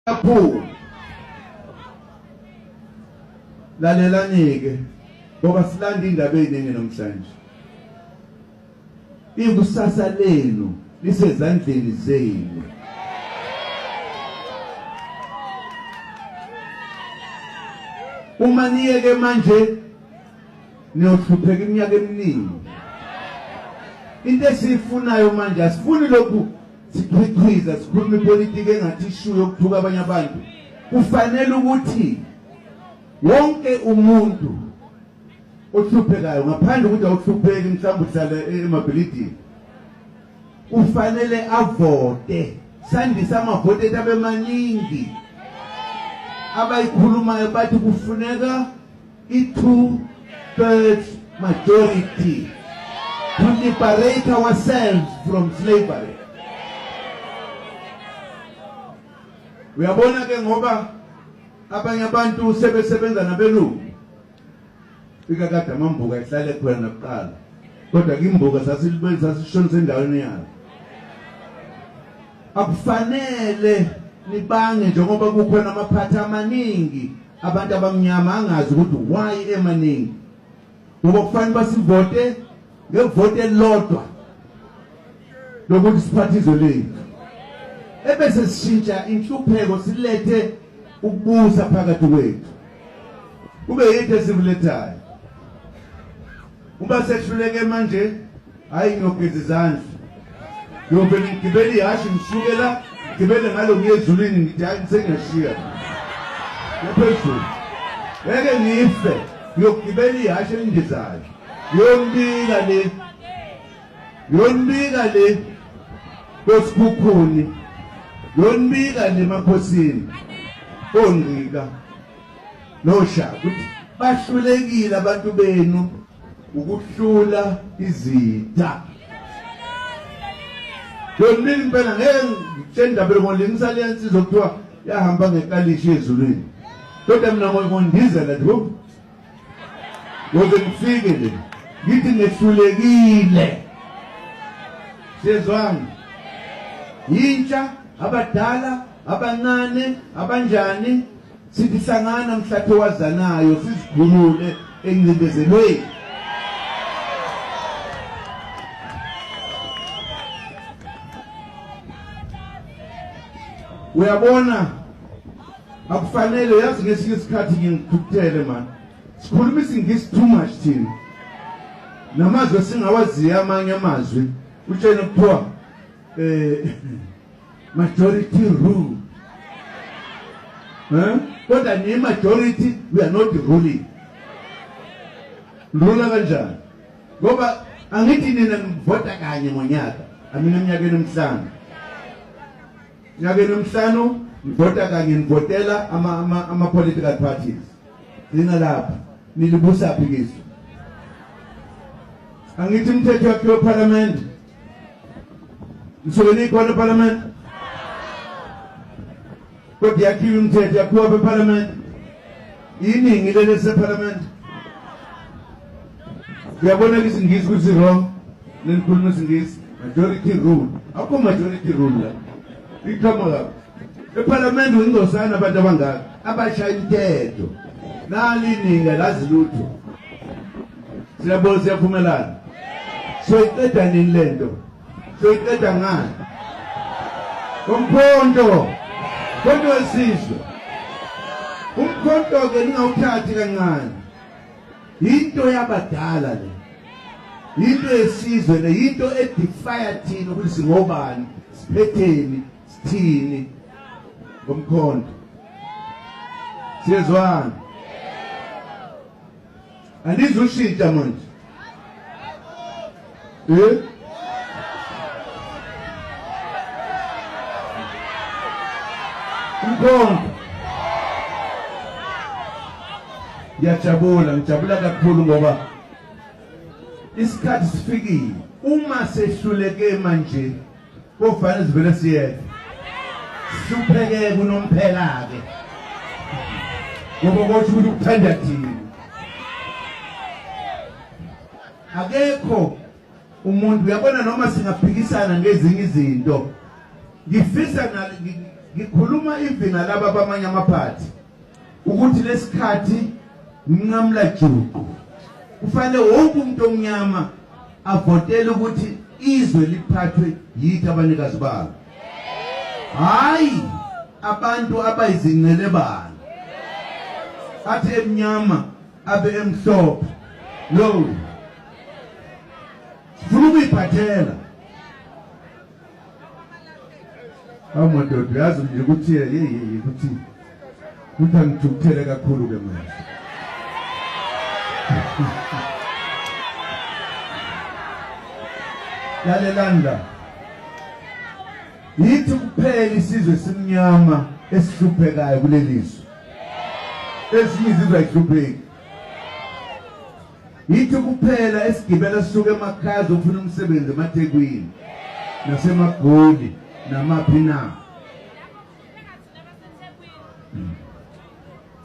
Lapho lalela Ngeke ngoba silanda indaba eziningi namhlanje. Ikusasa lenu lisezandleni zenu. Uma niyeke manje niyohlupheka iminyaka eminingi. Into esifunayo manje asifuni lokhu sikhwikhwiza sikhuluma ipolitiki engathi ishuyo yokuthuka abanye abantu. Kufanele ukuthi wonke umuntu ohluphekayo ngaphandle ukuthi awuhlupheki mhlawumbe uhlala emabhilidini ufanele avote. Sandisa amavote abe maningi. Abayikhulumayo bathi kufuneka i-2/3 majority to liberate ourselves from slavery. Uyabona ke ngoba abanye abantu sebesebenza nabelungu. Ikakade amambuka ehlale khona nakuqala. Kodwa imbuka sasishonisa endaweni yayo. Akufanele nibange njengoba kukhona amaphatha amaningi abantu abamnyama angazi ukuthi why emaningi. Ngoba kufanele basivote ngevote elilodwa lokuthi siphathizo lethu. Ebese sishintsha inhlupheko silethe ukubusa phakathi kwethu. Kube yinto esivulethayo. Uma sehluleke manje hayi ngiyogeza izandla. Ngiyovela ngigibele ihashi ngisukela ngibele ngalo ngiyezulwini ngithi hayi sengiyashiya. Yaphezulu. Ngeke ngife ngiyogibela ihashi engizayo. Yonbika le kosikhukhuni. Yonbika nemakhosini ongika nosha ukuthi bahlulekile abantu benu ukuhlula izitha. Yonbika impela ngeke ngitshenda ngolimi ngisaliyenza izokuthiwa yahamba ngekalishi ezulwini. Kodwa mina ngondizela nje ngoba ngifike le ngithi ngehlulekile. Sezwana yintsha abadala abancane abanjani sihlangana mhlatho wazanayo sizikhulule encindezelweni. Uyabona akufanele yazi ngesinye isikhathi ngikuthuthele man sikhuluma isingisi too much thina namazwe singawaziyo amanye amazwi utshena kuthiwa majority rule. Kodwa ni majority we are not ruling. Rule kanjani? Ngoba angithi nina ngivota kanye ngonyaka. Amina eminyakeni emihlanu. Eminyakeni emihlanu ngivota kanye ngivotela ama political parties. Lina lapha nilibusa phi kiso? Angithi umthetho wakhe parliament. Ngisukeni khona parliament. Kodwa yakhiwe umthetho yakhiwa parliament. Iningi lelese parliament. Uyabona isingisi kuthi wrong. Nenikhuluma isingisi majority rule. Akho majority rule la. Ikhama la. Eparliament ngizosana abantu abangaka abashaya umthetho. Nali iningi lazi lutho. Siyabona siyavumelana. So iqeda nini lento? So iqeda ngani? Umkhonto. Konke wesizwe. Umkhonto ke ningawuthathi kancane. Into yabadala le. Into yesizwe le, into edefire thina ukuthi singobani, siphetheni, sithini ngomkhonto. Siyezwana. Andizushintsha manje. Ngibonga. Ngijabula kakhulu ngoba isikhathi sifikile. Uma sehluleke manje kufanele sivele siyeke. Sipheke kunomphela ke. Ngoba kothi ukuthi ukuthanda thina. Akekho umuntu uyabona noma singaphikisana ngezinye izinto. Ngifisa ngikhuluma ivina laba bamanye amaphathi ukuthi lesikhathi nginqamla juqu kufanele wonke umuntu omnyama avotele ukuthi izwe liphathwe yithi abanikazi balo, hayi abantu abayizingcele balo athi emnyama abe emhlophe. Lo sifuna ukuyiphathela amadoda, yazi nje ukuthi ukuthi angithukuthele kakhulu ke manje. Lalelanda yithi kuphela isizwe simnyama esihluphekayo kulelizwe, ezinye izizwe ayihlupheki. Yithi kuphela esigibela sisuke emakhaya ukufuna umsebenzi emaThekwini nasemaGoli namaphi na.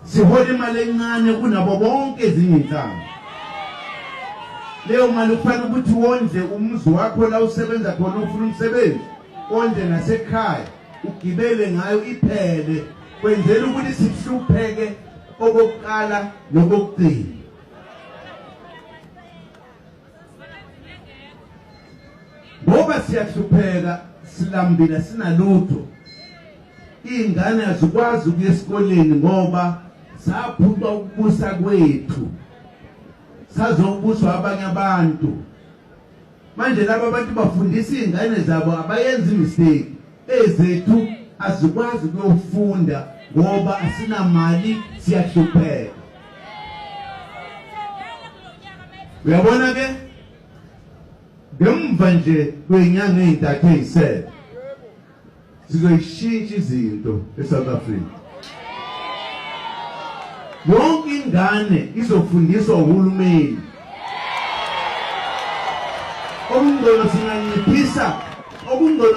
Sihola imali encane kunabo bonke ezinye inhlanga. Leyo mali kufanele ukuthi wondle umuzi wakho la usebenza khona ufuna umsebenzi, wondle nasekhaya, ugibele ngayo iphele, kwenzela ukuthi sihlupheke okokuqala nokugcina. Ngoba siyahlupheka, silambile, sinalutho, ingane azikwazi ukuya esikoleni ngoba saphucwa ukubusa kwethu, sazobuswa abanye abantu. Manje laba abantu bafundisa izingane zabo abayenza mistake, ezethu azikwazi ukufunda ngoba asinamali, siyahlupheka. Uyabona ke ngemva nje kwenyanga ezintathu ezisele sizoyishintsha izinto eSouth Africa. Yonke ingane izofundiswa uhulumeni. Okungcono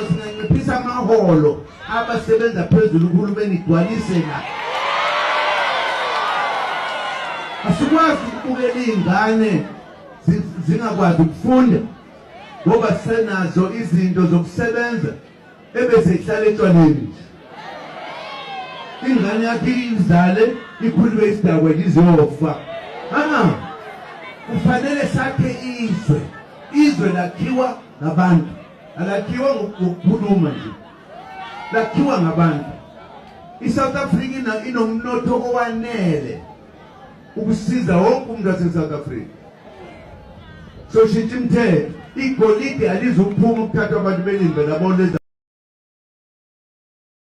singanciphisa amaholo abasebenza phezulu, uhulumeni igcwalise la. Asikwazi ukubukela izingane zingakwazi ukufunda ngoba senazo izinto zokusebenza ebese ihlala etshwaleni. Ingane yakhe izale ikhulwe isidakwe lizofa. Kufanele sakhe izwe lakhiwa ngabantu, alakhiwa ngokukhuluma nje, lakhiwa ngabantu. ISouth Africa inomnotho owanele ukusiza wonke umuntu waseSouth Africa. So shintsha imithetho, igolide alizuphuma ukuthatha abantu belimbe labona